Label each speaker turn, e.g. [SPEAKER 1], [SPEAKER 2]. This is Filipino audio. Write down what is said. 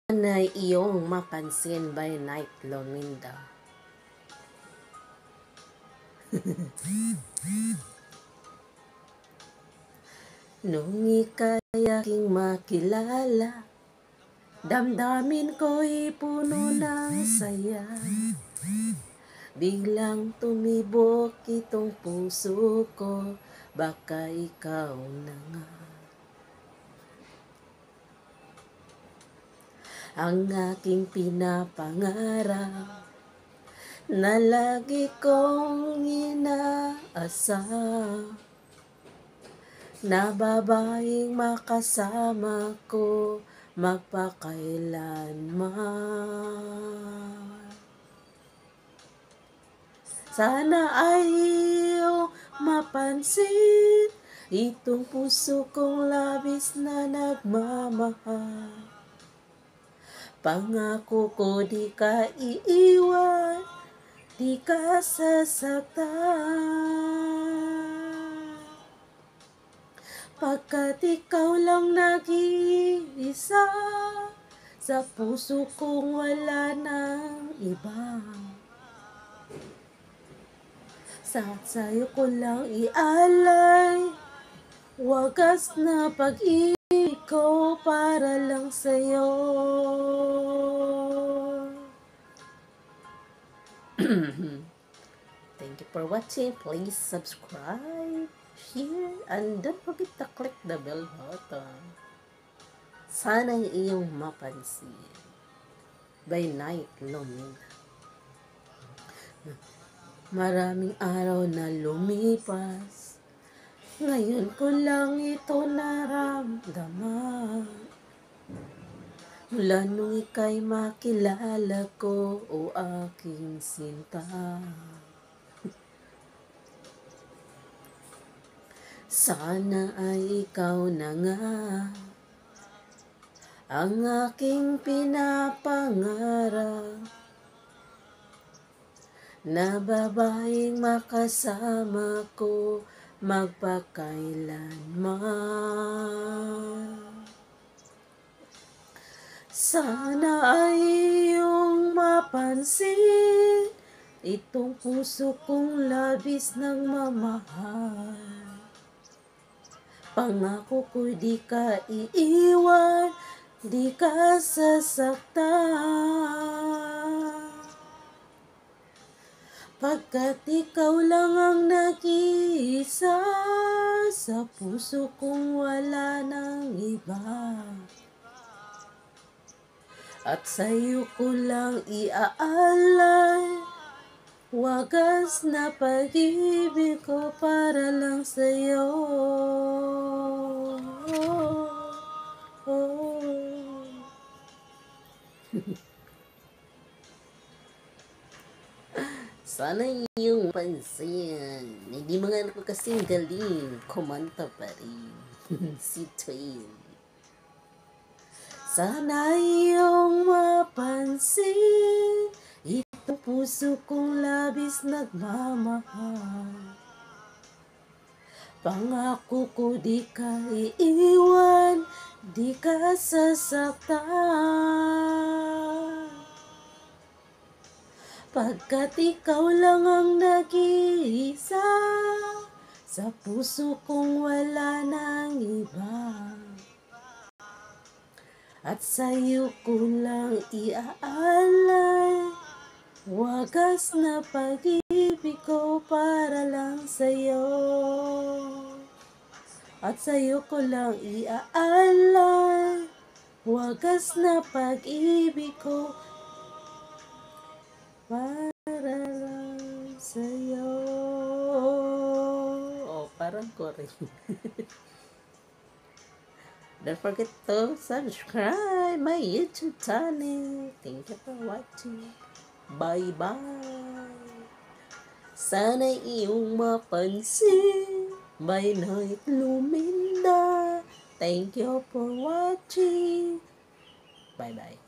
[SPEAKER 1] Na iyong mapansin by Night Lominda. Nung ika'y aking makilala, damdamin ko'y puno ng saya. Biglang tumibok itong puso ko, baka ikaw na nga. Ang aking pinapangarap na lagi kong inaasam, na babaeng makasama ko magpakailanman. Sana ay iyong mapansin itong puso kong labis na nagmamahal. Pangako ko di ka iiwan, di ka sasaktan. Pagkat ikaw lang nag-iisa, sa puso kong wala nang iba. Sa'yo ko lang ialay, wagas na pag-ibig ko para lang sa'yo. Thank you for watching. Please subscribe, share, and don't forget to click the bell button. Sana iyong mapansin by Night Lominda. Maraming araw na lumipas, ngayon ko lang ito naramdaman. Mula nung ika'y makilala ko, o aking sinta. Sana ay ikaw na nga ang aking pinapangarap, na babaeng makasama ko magpakailanman. Sana ay iyong mapansin itong puso kong labis ng mamahal. Pangako ko di ka iiwan, di ka sasaktan. Pagkat ikaw lang ang nag-iisa, sa puso kong wala nang iba. At sa'yo ko lang iaalay, wagas na pag-ibig ko para lang sa'yo. Sana iyong pansin. Hindi mga anak ko kasing galing, kumanta pa rin. Si Twin. Sana iyong mapansin itong puso kong labis nagmamahal. Pangako ko di ka iiwan, di ka sasaktan. Pagkat ikaw lang ang nag-iisa, sa puso kong wala nang iba. At sa'yo ko lang iaalay, wagas na pag-ibig ko para lang sa'yo. At sa'yo ko lang iaalay, wagas na pag-ibig ko para lang sa'yo. Oh, parang Korean. Don't forget to subscribe my YouTube channel. Thank you for watching. Bye-bye. Sana iyong mapansin by Night Lominda. Thank you for watching. Bye-bye.